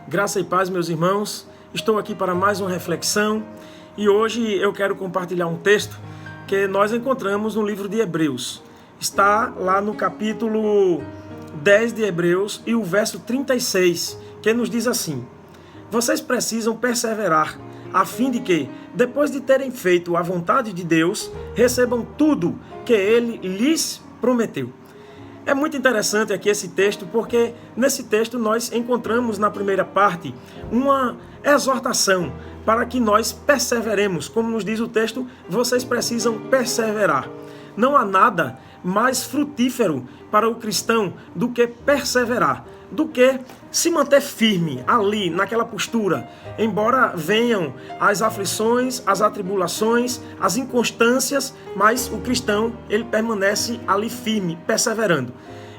Graça e paz, meus irmãos. Estou aqui para mais uma reflexão e hoje eu quero compartilhar um texto que nós encontramos no livro de Hebreus. Está lá no capítulo 10 de Hebreus e o verso 36, que nos diz assim: vocês precisam perseverar, a fim de que, depois de terem feito a vontade de Deus, recebam tudo que Ele lhes prometeu. É muito interessante aqui esse texto, porque nesse texto nós encontramos na primeira parte uma exortação para que nós perseveremos. Como nos diz o texto, vocês precisam perseverar. Não há nada mais frutífero para o cristão do que perseverar, do que se manter firme ali, naquela postura. Embora venham as aflições, as atribulações, as inconstâncias, mas o cristão, ele permanece ali firme, perseverando.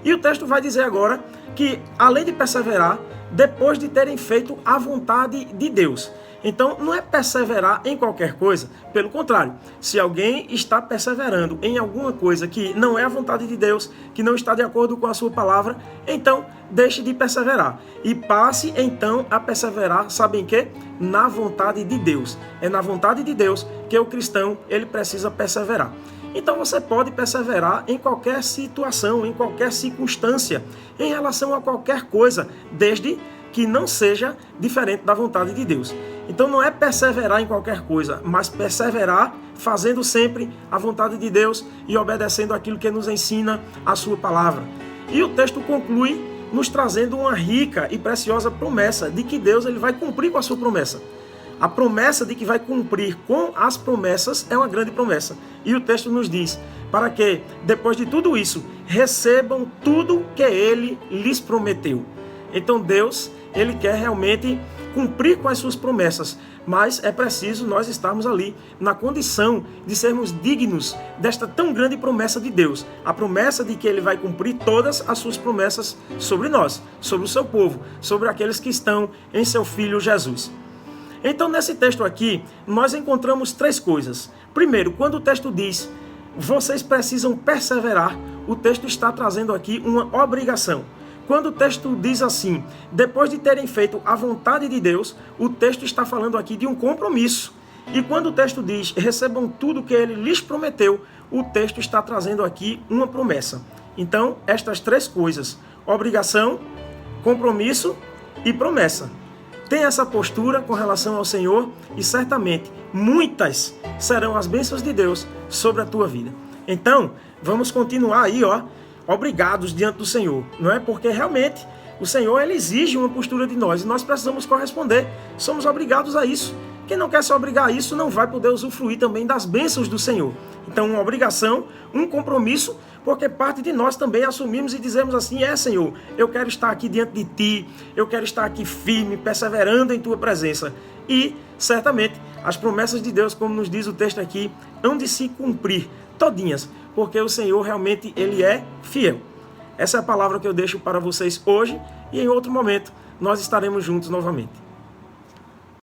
E o texto vai dizer agora que, além de perseverar, depois de terem feito a vontade de Deus. Então, não é perseverar em qualquer coisa. Pelo contrário, se alguém está perseverando em alguma coisa que não é a vontade de Deus, que não está de acordo com a sua palavra, então deixe de perseverar. E passe, então, a perseverar, sabem que? Na vontade de Deus. É na vontade de Deus que o cristão, ele precisa perseverar. Então você pode perseverar em qualquer situação, em qualquer circunstância, em relação a qualquer coisa, desde que não seja diferente da vontade de Deus. Então não é perseverar em qualquer coisa, mas perseverar fazendo sempre a vontade de Deus e obedecendo aquilo que nos ensina a sua palavra. E o texto conclui nos trazendo uma rica e preciosa promessa de que Deus ele vai cumprir com a sua promessa. A promessa de que vai cumprir com as promessas é uma grande promessa. E o texto nos diz, para que, depois de tudo isso, recebam tudo que Ele lhes prometeu. Então Deus, Ele quer realmente cumprir com as suas promessas, mas é preciso nós estarmos ali na condição de sermos dignos desta tão grande promessa de Deus. A promessa de que Ele vai cumprir todas as suas promessas sobre nós, sobre o seu povo, sobre aqueles que estão em seu Filho Jesus. Então, nesse texto aqui, nós encontramos três coisas. Primeiro, quando o texto diz, vocês precisam perseverar, o texto está trazendo aqui uma obrigação. Quando o texto diz assim, depois de terem feito a vontade de Deus, o texto está falando aqui de um compromisso. E quando o texto diz, recebam tudo que Ele lhes prometeu, o texto está trazendo aqui uma promessa. Então, estas três coisas, obrigação, compromisso e promessa. Tenha essa postura com relação ao Senhor e certamente muitas serão as bênçãos de Deus sobre a tua vida. Então, vamos continuar aí, obrigados diante do Senhor, não é? Porque realmente o Senhor ele exige uma postura de nós e nós precisamos corresponder. Somos obrigados a isso. Quem não quer se obrigar a isso não vai poder usufruir também das bênçãos do Senhor. Então, uma obrigação, um compromisso, porque parte de nós também assumimos e dizemos assim, Senhor, eu quero estar aqui diante de Ti, eu quero estar aqui firme, perseverando em Tua presença. E, certamente, as promessas de Deus, como nos diz o texto aqui, hão de se cumprir todinhas, porque o Senhor realmente, Ele é fiel. Essa é a palavra que eu deixo para vocês hoje e em outro momento nós estaremos juntos novamente.